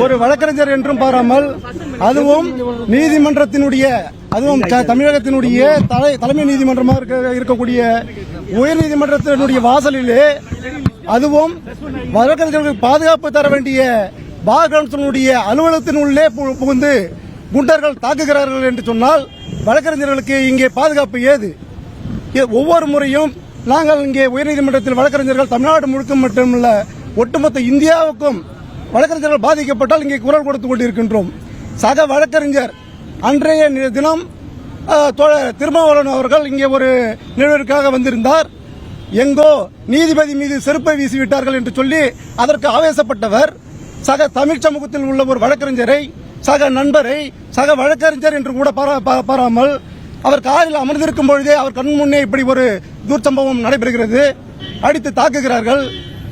ஒரு வழக்கறிஞர் என்றும் பாராமல் அதுவும் நீதிமன்றத்தினுடைய அதுவும் தமிழகத்தினுடைய தலைமை நீதிமன்றமாக இருக்கக்கூடிய உயர் நீதிமன்றத்தினுடைய வாசலிலே அதுவும் வழக்கறிஞர்களுக்கு பாதுகாப்பு தர வேண்டிய பார் கவுன்சிலுடைய அலுவலகத்தின் உள்ளே புகுந்து குண்டர்கள் தாக்குகிறார்கள் என்று சொன்னால் வழக்கறிஞர்களுக்கு இங்கே பாதுகாப்பு ஏது? ஒவ்வொரு முறையும் நாங்கள் இங்கே உயர்நீதிமன்றத்தில் வழக்கறிஞர்கள் தமிழ்நாடு முழுக்க மட்டுமல்ல ஒட்டுமொத்த இந்தியாவுக்கும் வழக்கறிஞர்கள் பாதிக்கப்பட்டால் இங்கே குரல் கொடுத்துக் கொண்டிருக்கின்றோம். சக வழக்கறிஞர் அன்றைய தினம் திருமாவளவன் அவர்கள் இங்கே ஒரு நிகழ்விற்காக வந்திருந்தார். எங்கோ நீதிபதி மீது செருப்பை வீசிவிட்டார்கள் என்று சொல்லி அதற்கு ஆவேசப்பட்டவர் சக தமிழ் சமூகத்தில் உள்ள ஒரு வழக்கறிஞரை சக நண்பரை சக வழக்கறிஞர் என்று கூட பாராமல் அவர் காரில் அமர்ந்திருக்கும் பொழுதே அவர் கண் முன்னே இப்படி ஒரு துர்சம்பவம் நடைபெறுகிறது. அடித்து தாக்குகிறார்கள்.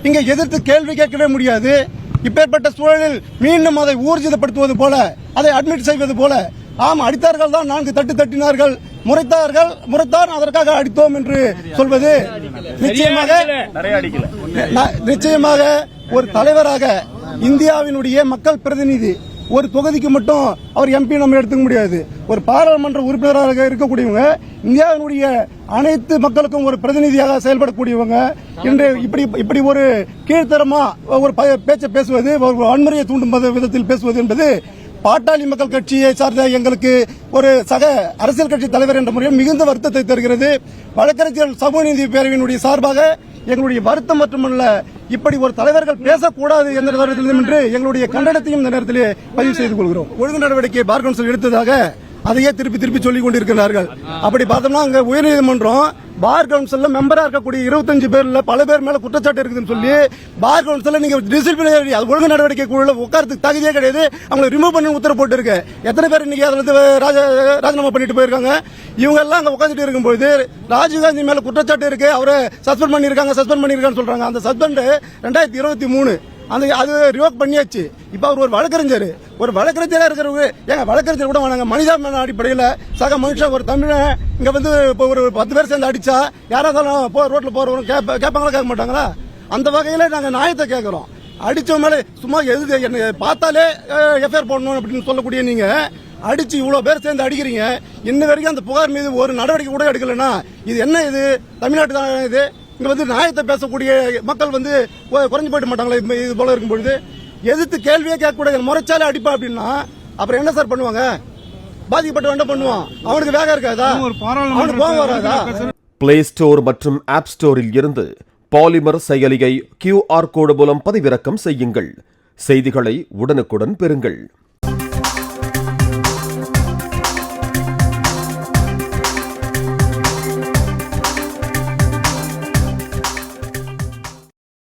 இங்கே எதிர்த்து கேள்வி கேட்கவே முடியாது. இப்பேற்பட்ட சூழலில் மீண்டும் அதை ஊர்ஜிதப்படுத்துவது போல அதை அட்மிட் செய்வது போல ஆம் அடித்தார்கள் தான் 4 தட்டு தட்டினார்கள் முறைத்தான் அதற்காக அடித்தோம் என்று சொல்வது நிச்சயமாக ஒரு தலைவராக இந்தியாவினுடைய மக்கள் பிரதிநிதி ஒரு தொகுதிக்கு மட்டும் அவர் எம்பி நம்ம எடுத்துக்க முடியாது. ஒரு பாராளுமன்ற உறுப்பினராக இருக்கக்கூடியவங்க இந்தியாவினுடைய அனைத்து மக்களுக்கும் ஒரு பிரதிநிதியாக செயல்படக்கூடியவங்க இன்று இப்படி ஒரு கீழ்த்தரமா ஒரு பேச்சை பேசுவது ஒரு வன்முறையை தூண்டும் விதத்தில் பேசுவது என்பது பாட்டாளி மக்கள் கட்சியை சார்ந்த எங்களுக்கு ஒரு சக அரசியல் கட்சி தலைவர் என்ற முறையில் மிகுந்த வருத்தத்தை தருகிறது. வழக்கறிஞர்கள் சமூக நீதி பேரவையினுடைய சார்பாக எங்களுடைய வருத்தம் மட்டுமல்ல இப்படி ஒரு தலைவர்கள் பேசக்கூடாது என்ற நேரத்திலும் என்று எங்களுடைய கண்டனத்தையும் இந்த நேரத்திலே பதிவு செய்து கொள்கிறோம். ஒழுங்கு நடவடிக்கை பார் கவுன்சில் எடுத்ததாக அதையே திருப்பி சொல்லிக் கொண்டிருக்கிறார்கள். அப்படி பார்த்தோம்னா அங்க உயர்நீதிமன்றம் பார் கவுன்சில் மெம்பரா இருக்கக்கூடிய 25 பேர்ல பல பேர் மேல குற்றச்சாட்டு இருக்குதுன்னு சொல்லி பார் கவுன்சில் நீங்க டிசிப்ளினரி ஒழுங்கு நடவடிக்கை குழுல உட்கார்றதுக்கு தகுதியே கிடையாது. அவங்களை ரிமூவ் பண்ணி உத்தரவு போட்டு இருக்கு. எத்தனை பேர் இன்னைக்கு அதுல ராஜினாமா பண்ணிட்டு போயிருக்காங்க. இவங்க எல்லாம் அங்க உட்காந்துட்டு இருக்கும்போது ராஜீவ்காந்தி மேல குற்றச்சாட்டு இருக்கு. அவரை சஸ்பெண்ட் பண்ணிருக்காங்க சொல்றாங்க. அந்த சஸ்பெண்ட் 2023 அது ரிவோக் பண்ணியாச்சு. இப்ப அவர் ஒரு வழக்கறிஞரா இருக்கிறவங்க எங்க வழக்கறிஞர் கூட வாங்க மனிதாபிமான அடிப்படையில் சக மனுஷன் ஒரு தமிழன் இங்க வந்து இப்போ ஒரு 10 பேர் சேர்ந்து அடிச்சா யாராவது ரோட்ல போறவங்க கேட்பாங்களா கேட்க மாட்டாங்களா? அந்த வகையில நாங்க நியாயத்தை கேட்கிறோம். அடிச்ச மேலே சும்மா என்ன பார்த்தாலே எஃப்ஐஆர் போடணும் அப்படின்னு சொல்லக்கூடிய நீங்க அடிச்சு இவ்வளவு பேர் சேர்ந்து அடிக்கிறீங்க. இன்ன வரைக்கும் அந்த புகார் மீது ஒரு நடவடிக்கை கூட எடுக்கலன்னா இது என்ன? இது தமிழ்நாட்டு தான். இது இங்க வந்து நியாயத்தை பேசக்கூடிய மக்கள் வந்து குறைஞ்சு போயிட மாட்டாங்களா? இது போல இருக்கும் பொழுது எதிர்த்து கேள்வியே கேட்கக்கூடாது. முறைச்சாலே அடிப்பா அப்படின்னா அப்புறம் என்ன சார் பண்ணுவாங்க? பாதிக்கப்பட்ட என்ன பண்ணுவான்? அவனுக்கு வேகம் இருக்காதா? அவனுக்கு கோபம் வராதா? பிளே ஸ்டோர் மற்றும் ஆப் ஸ்டோரில் இருந்து பாலிமர் செயலியை QR கோடு மூலம் பதிவிறக்கம் செய்யுங்கள். செய்திகளை உடனுக்குடன் பெறுங்கள்.